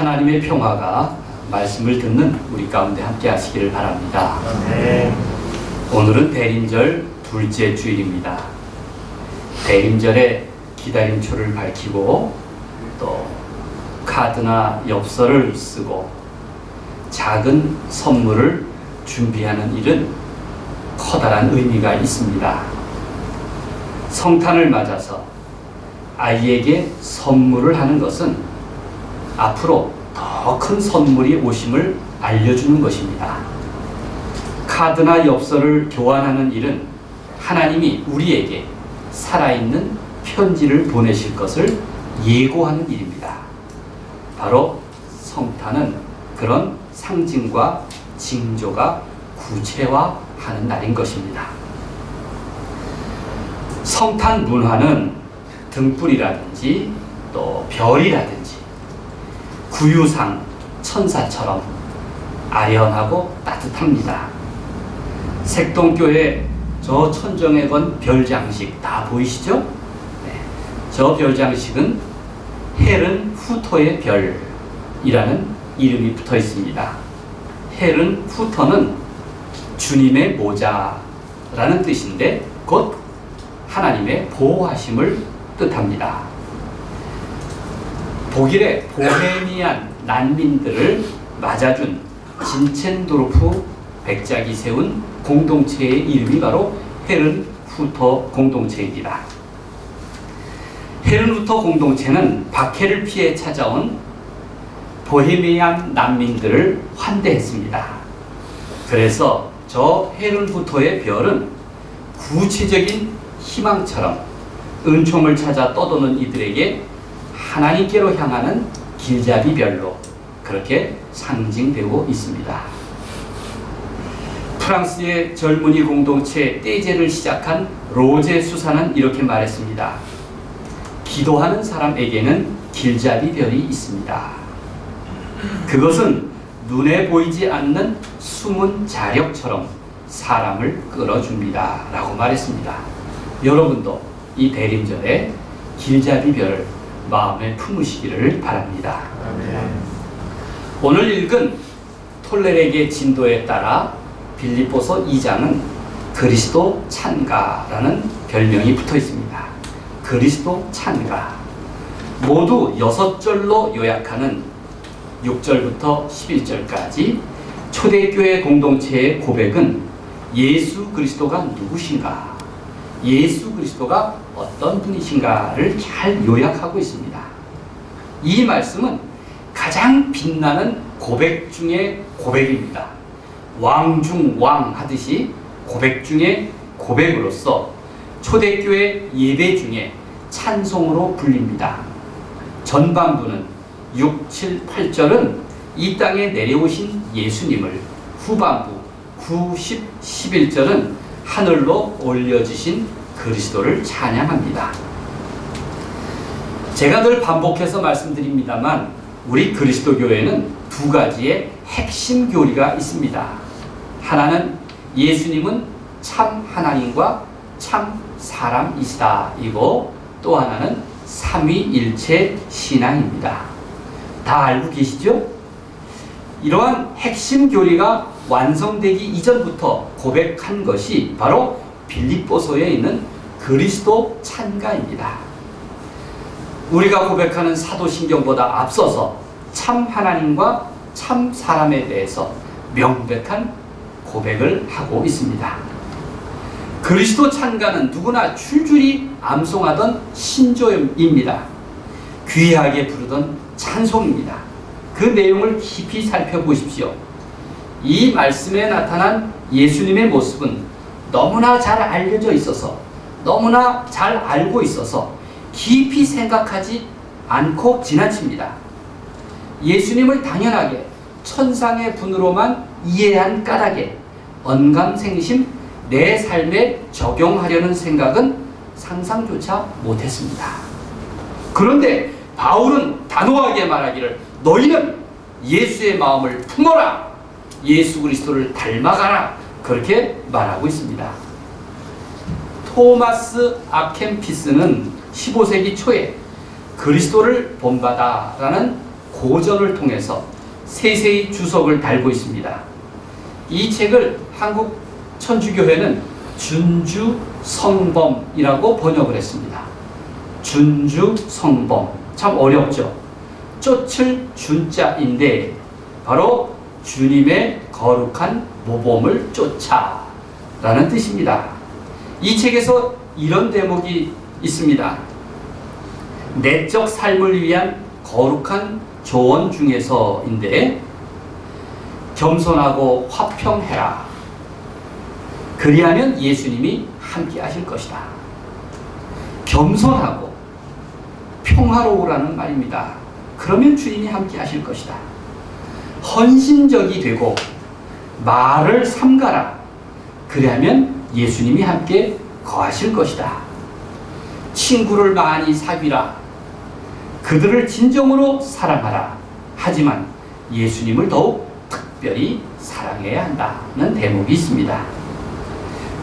하나님의 평화가 말씀을 듣는 우리 가운데 함께 하시기를 바랍니다. 네. 오늘은 대림절 둘째 주일입니다. 대림절에 기다림초를 밝히고 또 카드나 엽서를 쓰고 작은 선물을 준비하는 일은 커다란 의미가 있습니다. 성탄을 맞아서 아이에게 선물을 하는 것은 앞으로 더 큰 선물이 오심을 알려주는 것입니다. 카드나 엽서를 교환하는 일은 하나님이 우리에게 살아있는 편지를 보내실 것을 예고하는 일입니다. 바로 성탄은 그런 상징과 징조가 구체화하는 날인 것입니다. 성탄 문화는 등불이라든지 또 별이라든지 구유상 천사처럼 아련하고 따뜻합니다. 색동교회 저 천정에 건 별장식 다 보이시죠? 네. 저 별장식은 헬은 후터의 별이라는 이름이 붙어 있습니다. 헬은 후터는 주님의 모자라는 뜻인데 곧 하나님의 보호하심을 뜻합니다. 독일의 보헤미안 난민들을 맞아준 진첸도르프 백작이 세운 공동체의 이름이 바로 헤른후터 공동체입니다. 헤른후터 공동체는 박해를 피해 찾아온 보헤미안 난민들을 환대했습니다. 그래서 저 헤른후터의 별은 구체적인 희망처럼 은총을 찾아 떠도는 이들에게 하나님께로 향하는 길잡이 별로 그렇게 상징되고 있습니다. 프랑스의 젊은이 공동체 떼제를 시작한 로제 수사는 이렇게 말했습니다. 기도하는 사람에게는 길잡이 별이 있습니다. 그것은 눈에 보이지 않는 숨은 자력처럼 사람을 끌어줍니다. 라고 말했습니다. 여러분도 이 대림절에 길잡이 별을 마음에 품으시기를 바랍니다. 오늘 읽은 톨레렉의 진도에 따라 빌립보서 2장은 그리스도 찬가라는 별명이 붙어 있습니다. 그리스도 찬가. 모두 6절로 요약하는 6절부터 11절까지 초대교회 공동체의 고백은 예수 그리스도가 누구신가? 예수 그리스도가 어떤 분이신가를 잘 요약하고 있습니다. 이 말씀은 가장 빛나는 고백 중의 고백입니다. 왕 중 왕 하듯이 고백 중의 고백으로서 초대교회 예배 중에 찬송으로 불립니다. 전반부는 6, 7, 8절은 이 땅에 내려오신 예수님을, 후반부 9, 10, 11절은 하늘로 올려주신 그리스도를 찬양합니다. 제가 늘 반복해서 말씀드립니다만 우리 그리스도 교회는 두 가지의 핵심 교리가 있습니다. 하나는 예수님은 참 하나님과 참 사람이시다 이고 또 하나는 삼위일체 신앙입니다. 다 알고 계시죠? 이러한 핵심 교리가 완성되기 이전부터 고백한 것이 바로 빌립보서에 있는 그리스도 찬가입니다. 우리가 고백하는 사도신경보다 앞서서 참 하나님과 참 사람에 대해서 명백한 고백을 하고 있습니다. 그리스도 찬가는 누구나 줄줄이 암송하던 신조입니다. 귀하게 부르던 찬송입니다. 그 내용을 깊이 살펴보십시오. 이 말씀에 나타난 예수님의 모습은 너무나 잘 알려져 있어서 너무나 잘 알고 있어서 깊이 생각하지 않고 지나칩니다. 예수님을 당연하게 천상의 분으로만 이해한 까닭에 언감생심 내 삶에 적용하려는 생각은 상상조차 못했습니다. 그런데 바울은 단호하게 말하기를 너희는 예수의 마음을 품어라. 예수 그리스도를 닮아가라. 그렇게 말하고 있습니다. 토마스 아켄피스는 15세기 초에 그리스도를 본받아라는 고전을 통해서 세세히 주석을 달고 있습니다. 이 책을 한국 천주교회는 준주성범이라고 번역을 했습니다. 준주성범, 참 어렵죠. 쫓을 준자인데 바로 주님의 거룩한 모범을 쫓아 라는 뜻입니다. 이 책에서 이런 대목이 있습니다. 내적 삶을 위한 거룩한 조언 중에서인데, 겸손하고 화평해라. 그리하면 예수님이 함께 하실 것이다. 겸손하고 평화로우라는 말입니다. 그러면 주님이 함께 하실 것이다. 헌신적이 되고 말을 삼가라. 그리하면 예수님이 함께 거하실 것이다. 친구를 많이 사귀라. 그들을 진정으로 사랑하라. 하지만 예수님을 더욱 특별히 사랑해야 한다는 대목이 있습니다.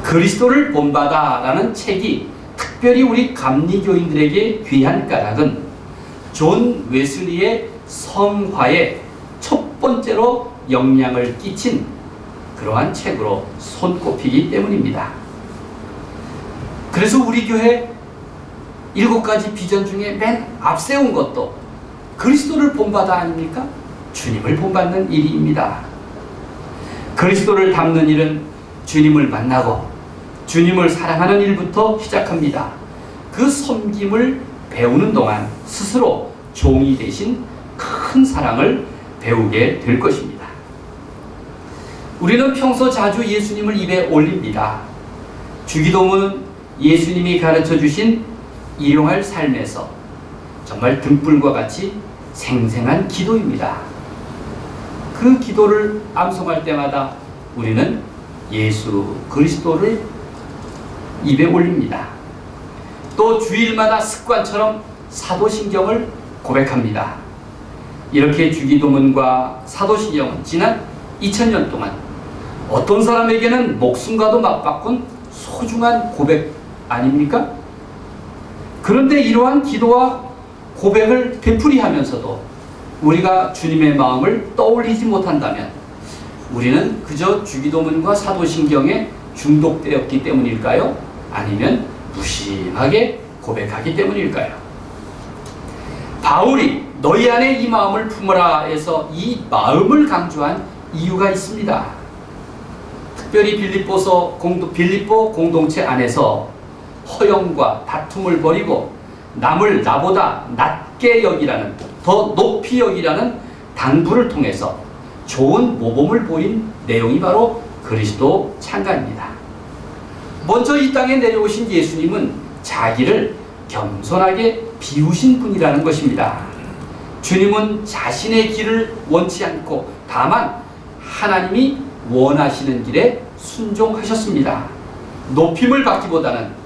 그리스도를 본받아라는 책이 특별히 우리 감리교인들에게 귀한 까닭은 존 웨슬리의 성화에 첫 번째로 영향을 끼친 그러한 책으로 손꼽히기 때문입니다. 그래서 우리 교회 7가지 비전 중에 맨 앞세운 것도 그리스도를 본받아 아닙니까? 주님을 본받는 일입니다. 그리스도를 닮는 일은 주님을 만나고 주님을 사랑하는 일부터 시작합니다. 그 섬김을 배우는 동안 스스로 종이 되신 큰 사랑을 배우게 될 것입니다. 우리는 평소 자주 예수님을 입에 올립니다. 주기도문은 예수님이 가르쳐 주신 일용할 삶에서 정말 등불과 같이 생생한 기도입니다. 그 기도를 암송할 때마다 우리는 예수 그리스도를 입에 올립니다. 또 주일마다 습관처럼 사도신경을 고백합니다. 이렇게 주기도문과 사도신경은 지난 2000년 동안 어떤 사람에게는 목숨과도 맞바꾼 소중한 고백 아닙니까? 그런데 이러한 기도와 고백을 되풀이하면서도 우리가 주님의 마음을 떠올리지 못한다면 우리는 그저 주기도문과 사도신경에 중독되었기 때문일까요? 아니면 무심하게 고백하기 때문일까요? 바울이 너희 안에 이 마음을 품으라 해서 이 마음을 강조한 이유가 있습니다. 특별히 빌립보 공동체 안에서 허영과 다툼을 벌이고 남을 나보다 낮게 여기라는, 더 높이 여기라는 당부를 통해서 좋은 모범을 보인 내용이 바로 그리스도 찬가입니다. 먼저 이 땅에 내려오신 예수님은 자기를 겸손하게 비우신 분이라는 것입니다. 주님은 자신의 길을 원치 않고 다만 하나님이 원하시는 길에 순종하셨습니다. 높임을 받기보다는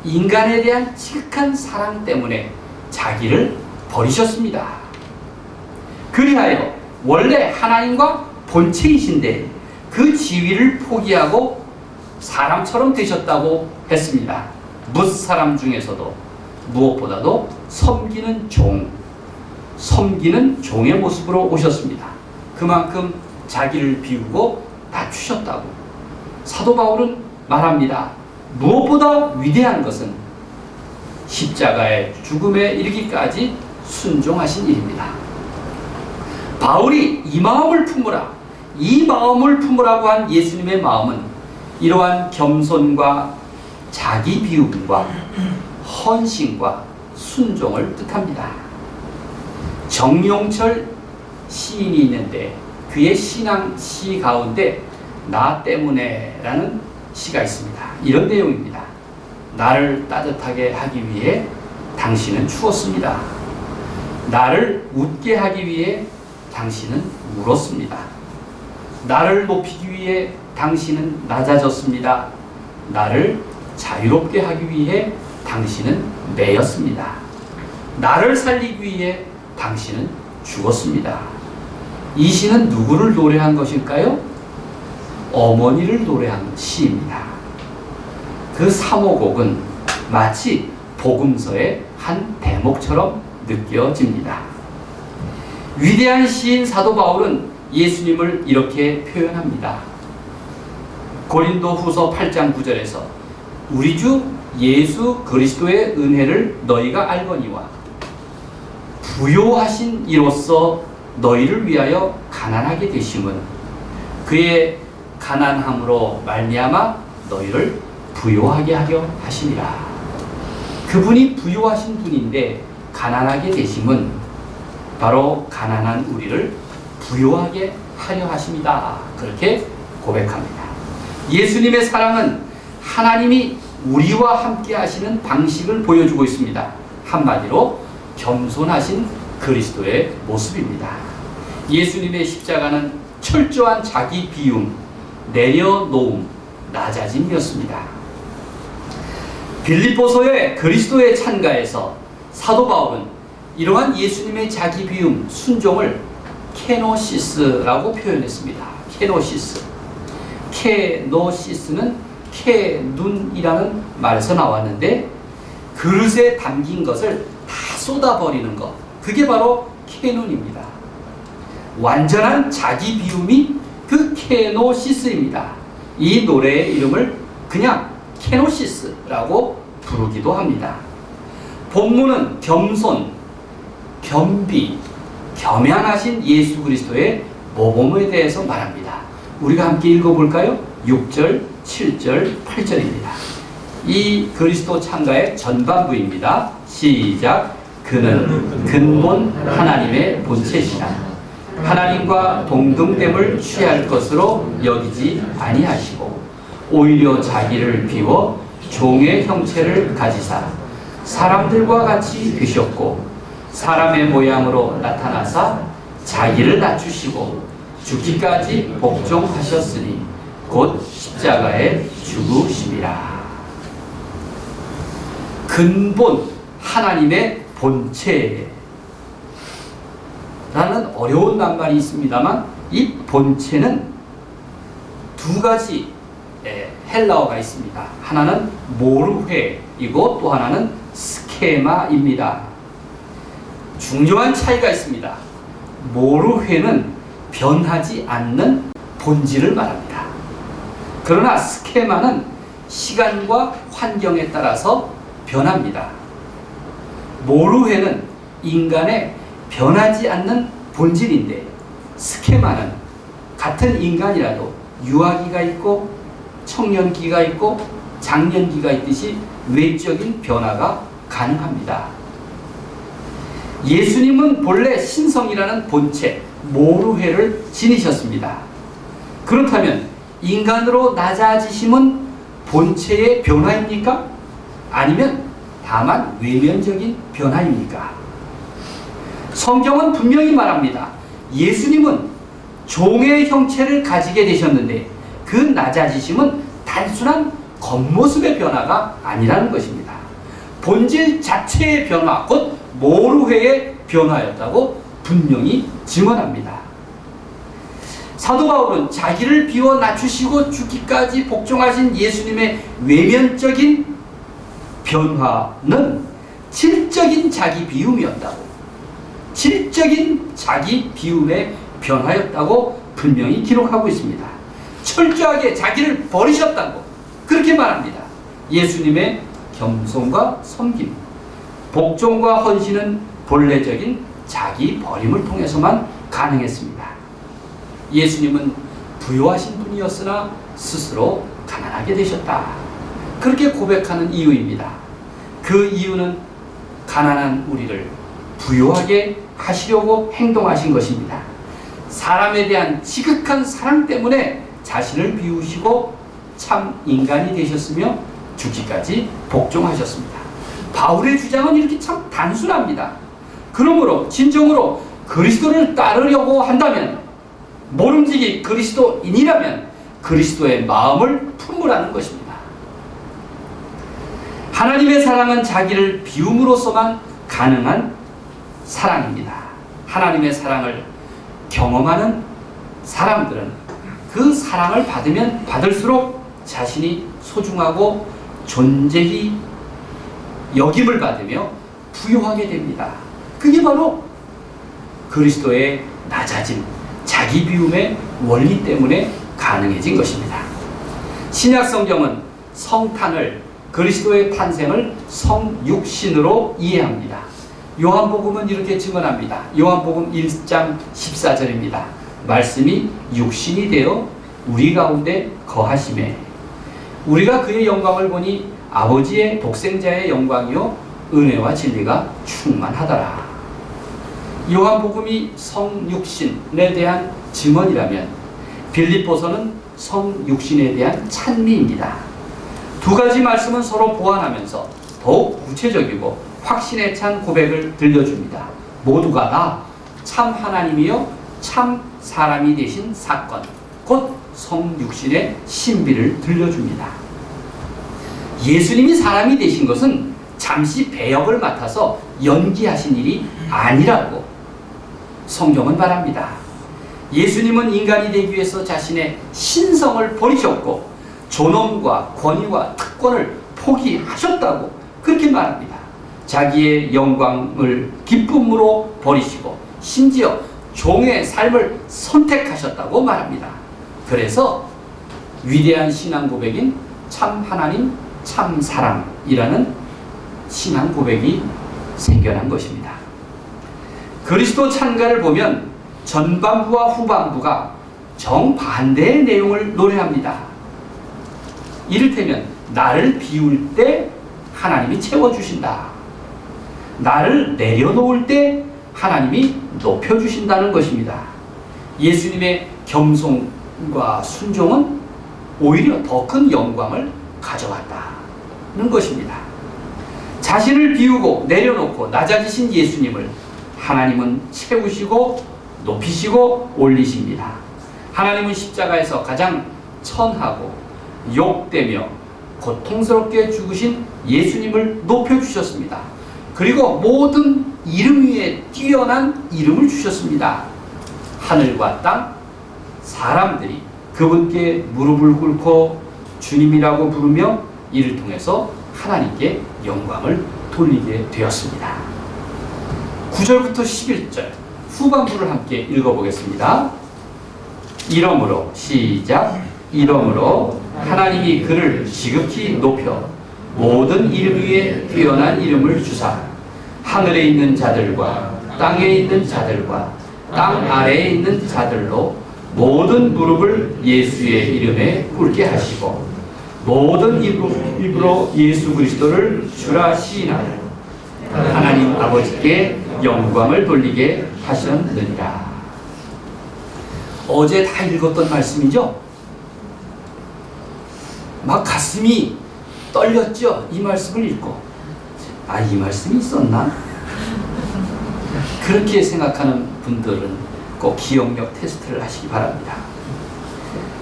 인간에 대한 지극한 사랑 때문에 자기를 버리셨습니다. 그리하여 원래 하나님과 본체이신데 그 지위를 포기하고 사람처럼 되셨다고 했습니다. 무사람 중에서도 무엇보다도 섬기는 종의 모습으로 오셨습니다. 그만큼 자기를 비우고 낮추셨다고 사도 바울은 말합니다. 무엇보다 위대한 것은 십자가의 죽음에 이르기까지 순종하신 일입니다. 바울이 이 마음을 품으라고 한 예수님의 마음은 이러한 겸손과 자기 비움과 헌신과 순종을 뜻합니다. 정용철 시인이 있는데 그의 신앙 시 가운데 나 때문에 라는 시가 있습니다. 이런 내용입니다. 나를 따뜻하게 하기 위해 당신은 추웠습니다. 나를 웃게 하기 위해 당신은 울었습니다. 나를 높이기 위해 당신은 낮아졌습니다. 나를 자유롭게 하기 위해 당신은 매였습니다. 나를 살리기 위해 당신은 죽었습니다. 이 시는 누구를 노래한 것일까요? 어머니를 노래한 시입니다. 그 3호 곡은 마치 복음서의 한 대목처럼 느껴집니다. 위대한 시인 사도 바울은 예수님을 이렇게 표현합니다. 고린도 후서 8장 9절에서 우리 주 예수 그리스도의 은혜를 너희가 알거니와 부요하신 이로써 너희를 위하여 가난하게 되심은 그의 가난함으로 말미암아 너희를 부요하게 하려 하심이라. 그분이 부요하신 분인데 가난하게 되심은 바로 가난한 우리를 부요하게 하려 하심이다. 그렇게 고백합니다. 예수님의 사랑은 하나님이 우리와 함께 하시는 방식을 보여주고 있습니다. 한마디로 겸손하신 그리스도의 모습입니다. 예수님의 십자가는 철저한 자기 비움, 내려놓음, 낮아짐이었습니다. 빌립보서의 그리스도의 찬가에서 사도 바울은 이러한 예수님의 자기 비움, 순종을 케노시스라고 표현했습니다. 케노시스. 케노시스는 케눈이라는 말에서 나왔는데 그릇에 담긴 것을 다 쏟아버리는 것, 그게 바로 케눈입니다. 완전한 자기 비움이 그 케노시스입니다. 이 노래의 이름을 그냥 케노시스라고 부르기도 합니다. 본문은 겸손, 겸비, 겸양하신 예수 그리스도의 모범에 대해서 말합니다. 우리가 함께 읽어볼까요? 6절, 7절, 8절입니다. 이 그리스도 찬가의 전반부입니다. 시작. 그는 근본 하나님의 본체시라. 하나님과 동등됨을 취할 것으로 여기지 아니하시고 오히려 자기를 비워 종의 형체를 가지사 사람들과 같이 되셨고 사람의 모양으로 나타나사 자기를 낮추시고 죽기까지 복종하셨으니 곧 십자가에 죽으심이라. 근본 하나님의 본체 라는 어려운 낱말이 있습니다만 이 본체는 두 가지 헬라어가 있습니다. 하나는 모르회이고 또 하나는 스케마입니다. 중요한 차이가 있습니다. 모르회는 변하지 않는 본질을 말합니다. 그러나 스케마는 시간과 환경에 따라서 변합니다. 모르회는 인간의 변하지 않는 본질인데 스케마는 같은 인간이라도 유아기가 있고 청년기가 있고 장년기가 있듯이 외적인 변화가 가능합니다. 예수님은 본래 신성이라는 본체 모르회를 지니셨습니다. 그렇다면 인간으로 낮아지심은 본체의 변화입니까? 아니면 다만 외면적인 변화입니까? 성경은 분명히 말합니다. 예수님은 종의 형체를 가지게 되셨는데 그 낮아지심은 단순한 겉모습의 변화가 아니라는 것입니다. 본질 자체의 변화, 곧 모르회의 변화였다고 분명히 증언합니다. 사도 바울은 자기를 비워 낮추시고 죽기까지 복종하신 예수님의 외면적인 변화는 질적인 자기 비움이었다고, 질적인 자기 비움의 변화였다고 분명히 기록하고 있습니다. 철저하게 자기를 버리셨다고 그렇게 말합니다. 예수님의 겸손과 섬김, 복종과 헌신은 본래적인 자기 버림을 통해서만 가능했습니다. 예수님은 부요하신 분이었으나 스스로 가난하게 되셨다. 그렇게 고백하는 이유입니다. 그 이유는 가난한 우리를 부요하게 하시려고 행동하신 것입니다. 사람에 대한 지극한 사랑 때문에 자신을 비우시고 참 인간이 되셨으며 죽기까지 복종하셨습니다. 바울의 주장은 이렇게 참 단순합니다. 그러므로 진정으로 그리스도를 따르려고 한다면, 모름지기 그리스도인이라면 그리스도의 마음을 품으라는 것입니다. 하나님의 사랑은 자기를 비움으로써만 가능한 사랑입니다. 하나님의 사랑을 경험하는 사람들은 그 사랑을 받으면 받을수록 자신이 소중하고 존재히 여김을 받으며 부유하게 됩니다. 그게 바로 그리스도의 낮아짐, 자기 비움의 원리 때문에 가능해진 것입니다. 신약 성경은 성탄을, 그리스도의 탄생을 성육신으로 이해합니다. 요한복음은 이렇게 증언합니다. 요한복음 1장 14절입니다. 말씀이 육신이 되어 우리 가운데 거하심에 우리가 그의 영광을 보니 아버지의 독생자의 영광이요 은혜와 진리가 충만하더라. 요한복음이 성육신에 대한 증언이라면 빌립보서는 성육신에 대한 찬미입니다. 두 가지 말씀은 서로 보완하면서 더욱 구체적이고 확신에 찬 고백을 들려줍니다. 모두가 다 참 하나님이요 참 사람이 되신 사건, 곧 성육신의 신비를 들려줍니다. 예수님이 사람이 되신 것은 잠시 배역을 맡아서 연기하신 일이 아니라고 성경은 말합니다. 예수님은 인간이 되기 위해서 자신의 신성을 버리셨고 존엄과 권위와 특권을 포기하셨다고 그렇게 말합니다. 자기의 영광을 기쁨으로 버리시고 심지어 종의 삶을 선택하셨다고 말합니다. 그래서 위대한 신앙 고백인 참 하나님 참 사람이라는 신앙 고백이 생겨난 것입니다. 그리스도 찬가를 보면 전반부와 후반부가 정반대의 내용을 노래합니다. 이를테면 나를 비울 때 하나님이 채워주신다. 나를 내려놓을 때 하나님이 높여주신다는 것입니다. 예수님의 겸손과 순종은 오히려 더 큰 영광을 가져왔다는 것입니다. 자신을 비우고 내려놓고 낮아지신 예수님을 하나님은 채우시고 높이시고 올리십니다. 하나님은 십자가에서 가장 천하고 욕되며 고통스럽게 죽으신 예수님을 높여주셨습니다. 그리고 모든 이름 위에 뛰어난 이름을 주셨습니다. 하늘과 땅, 사람들이 그분께 무릎을 꿇고 주님이라고 부르며 이를 통해서 하나님께 영광을 돌리게 되었습니다. 9절부터 11절 후반부를 함께 읽어보겠습니다. 이러므로 시작. 이러므로 하나님이 그를 지극히 높여 모든 이름 위에 뛰어난 이름을 주사 하늘에 있는 자들과 땅에 있는 자들과 땅 아래에 있는 자들로 모든 무릎을 예수의 이름에 꿇게 하시고 모든 입으로 예수 그리스도를 주라 시인하고 하나님 아버지께 영광을 돌리게 하셨느니라. 어제 다 읽었던 말씀이죠? 막 가슴이 떨렸죠? 이 말씀을 읽고 이 말씀이 있었나? 그렇게 생각하는 분들은 꼭 기억력 테스트를 하시기 바랍니다.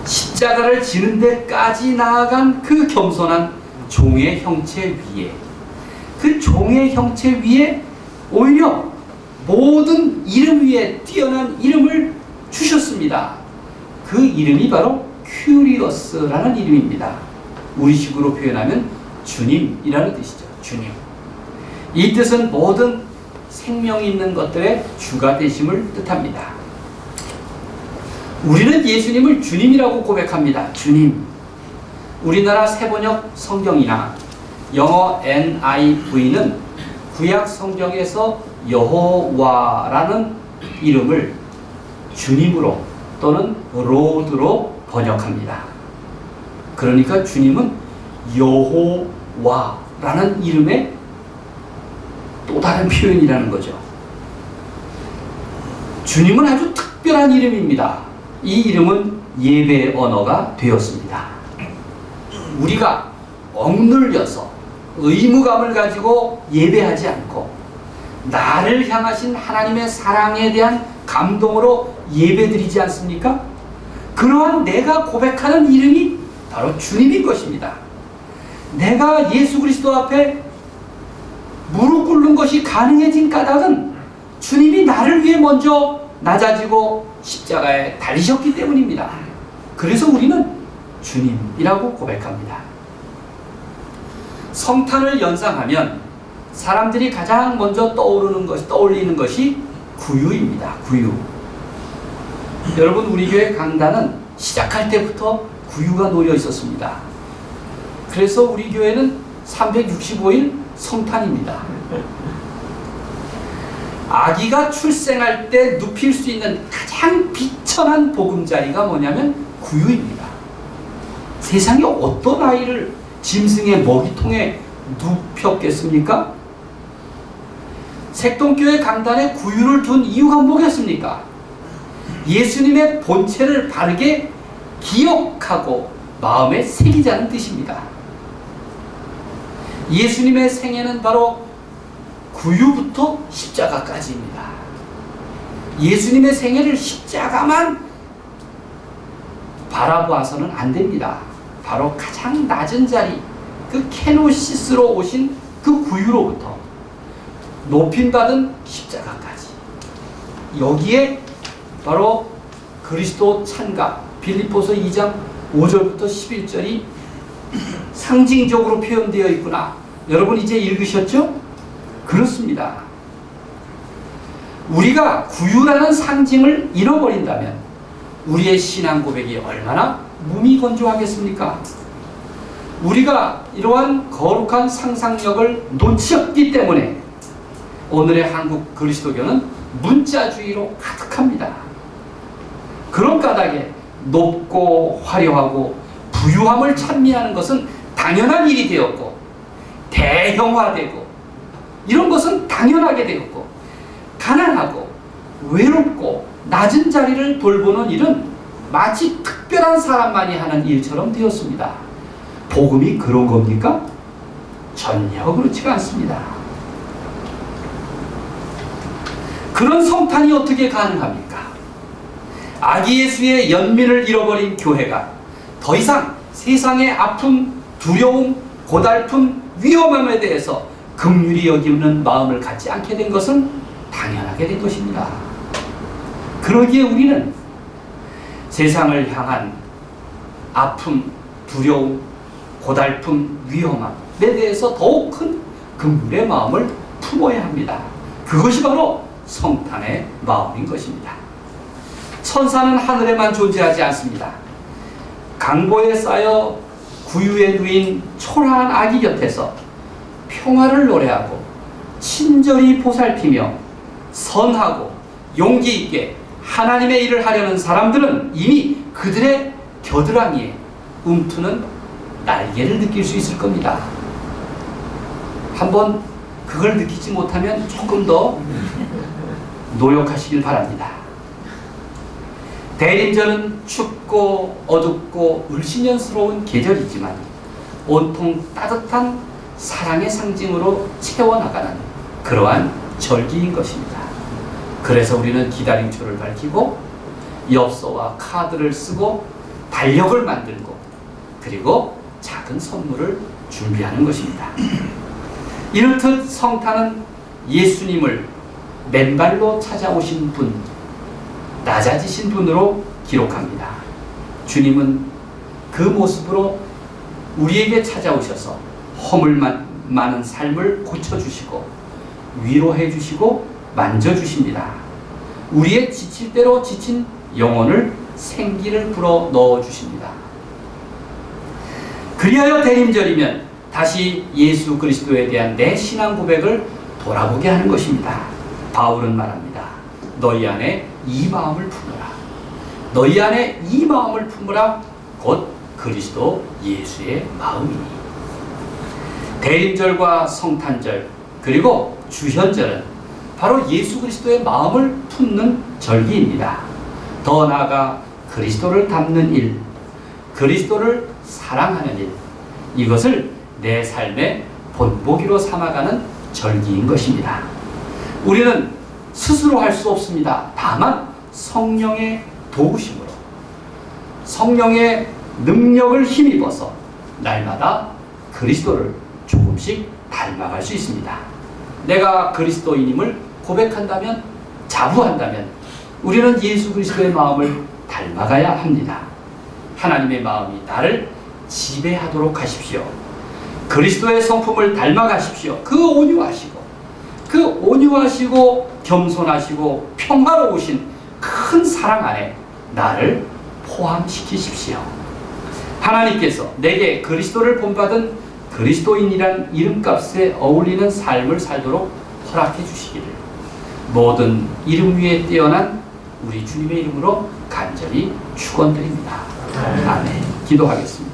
십자가를 지는 데까지 나아간 그 겸손한 종의 형체 위에, 그 종의 형체 위에 오히려 모든 이름 위에 뛰어난 이름을 주셨습니다. 그 이름이 바로 큐리오스라는 이름입니다. 우리식으로 표현하면 주님이라는 뜻이죠. 주님. 이 뜻은 모든 생명이 있는 것들의 주가 되심을 뜻합니다. 우리는 예수님을 주님이라고 고백합니다. 주님. 우리나라 세번역 성경이나 영어 NIV는 구약 성경에서 여호와라는 이름을 주님으로 또는 로드로 번역합니다. 그러니까 주님은 여호와라는 이름의 또 다른 표현이라는 거죠. 주님은 아주 특별한 이름입니다. 이 이름은 예배 언어가 되었습니다. 우리가 억눌려서 의무감을 가지고 예배하지 않고 나를 향하신 하나님의 사랑에 대한 감동으로 예배드리지 않습니까? 그러한 내가 고백하는 이름이 바로 주님인 것입니다. 내가 예수 그리스도 앞에 무릎 꿇는 것이 가능해진 까닭은 주님이 나를 위해 먼저 낮아지고 십자가에 달리셨기 때문입니다. 그래서 우리는 주님이라고 고백합니다. 성탄을 연상하면 사람들이 가장 먼저 떠올리는 것이 구유입니다. 구유. 여러분, 우리 교회 강단은 시작할 때부터 구유가 놓여 있었습니다. 그래서 우리 교회는 365일 성탄입니다. 아기가 출생할 때 눕힐 수 있는 가장 비천한 보금자리가 뭐냐면 구유입니다. 세상에 어떤 아이를 짐승의 먹이통에 눕혔겠습니까? 색동교회 강단에 구유를 둔 이유가 뭐겠습니까? 예수님의 본체를 바르게 기억하고 마음에 새기자는 뜻입니다. 예수님의 생애는 바로 구유부터 십자가까지입니다. 예수님의 생애를 십자가만 바라보아서는 안 됩니다. 바로 가장 낮은 자리, 그 케노시스로 오신 그 구유로부터 높임받은 십자가까지, 여기에 바로 그리스도 찬가, 빌립보서 2장 5절부터 11절이 상징적으로 표현되어 있구나. 여러분 이제 읽으셨죠? 그렇습니다. 우리가 구유라는 상징을 잃어버린다면 우리의 신앙 고백이 얼마나 무미건조하겠습니까? 우리가 이러한 거룩한 상상력을 놓쳤기 때문에 오늘의 한국 그리스도교는 문자주의로 가득합니다. 그런 까닭에 높고 화려하고 부유함을 찬미하는 것은 당연한 일이 되었고, 대형화되고, 이런 것은 당연하게 되었고, 가난하고 외롭고 낮은 자리를 돌보는 일은 마치 특별한 사람만이 하는 일처럼 되었습니다. 복음이 그런 겁니까? 전혀 그렇지가 않습니다. 그런 성탄이 어떻게 가능합니까? 아기 예수의 연민을 잃어버린 교회가 더 이상 세상의 아픔, 두려움, 고달픔, 위험함에 대해서 긍휼히 여기는 마음을 갖지 않게 된 것은 당연하게 된 것입니다. 그러기에 우리는 세상을 향한 아픔, 두려움, 고달픔, 위험함에 대해서 더욱 큰 긍휼의 마음을 품어야 합니다. 그것이 바로 성탄의 마음인 것입니다. 천사는 하늘에만 존재하지 않습니다. 강보에 쌓여 구유에 누인 초라한 아기 곁에서 평화를 노래하고 친절히 보살피며 선하고 용기 있게 하나님의 일을 하려는 사람들은 이미 그들의 겨드랑이에 움트는 날개를 느낄 수 있을 겁니다. 한번 그걸 느끼지 못하면 조금 더 노력하시길 바랍니다. 대림절은 춥고 어둡고 을씨년스러운 계절이지만 온통 따뜻한 사랑의 상징으로 채워나가는 그러한 절기인 것입니다. 그래서 우리는 기다림초를 밝히고 엽서와 카드를 쓰고 달력을 만들고 그리고 작은 선물을 준비하는 것입니다. 이렇듯 성탄은 예수님을 맨발로 찾아오신 분, 낮아지신 분으로 기록합니다. 주님은 그 모습으로 우리에게 찾아오셔서 허물 많은 삶을 고쳐주시고 위로해 주시고 만져주십니다. 우리의 지칠 대로 지친 영혼을 생기를 불어 넣어 주십니다. 그리하여 대림절이면 다시 예수 그리스도에 대한 내 신앙 고백을 돌아보게 하는 것입니다. 바울은 말합니다. 너희 안에 이 마음을 품으라. 너희 안에 이 마음을 품으라. 곧 그리스도 예수의 마음이니. 대림절과 성탄절 그리고 주현절은 바로 예수 그리스도의 마음을 품는 절기입니다. 더 나아가 그리스도를 닮는 일, 그리스도를 사랑하는 일, 이것을 내 삶의 본보기로 삼아가는 절기인 것입니다. 우리는 스스로 할 수 없습니다. 다만 성령의 도우심으로, 성령의 능력을 힘입어서 날마다 그리스도를 조금씩 닮아갈 수 있습니다. 내가 그리스도인임을 고백한다면, 자부한다면 우리는 예수 그리스도의 마음을 닮아가야 합니다. 하나님의 마음이 나를 지배하도록 하십시오. 그리스도의 성품을 닮아가십시오. 그 온유하시고 그 온유하시고 겸손하시고 평화로우신 큰 사랑 안에 나를 포함시키십시오. 하나님께서 내게 그리스도를 본받은 그리스도인이란 이름값에 어울리는 삶을 살도록 허락해 주시기를 모든 이름 위에 뛰어난 우리 주님의 이름으로 간절히 축원드립니다. 아멘. 기도하겠습니다.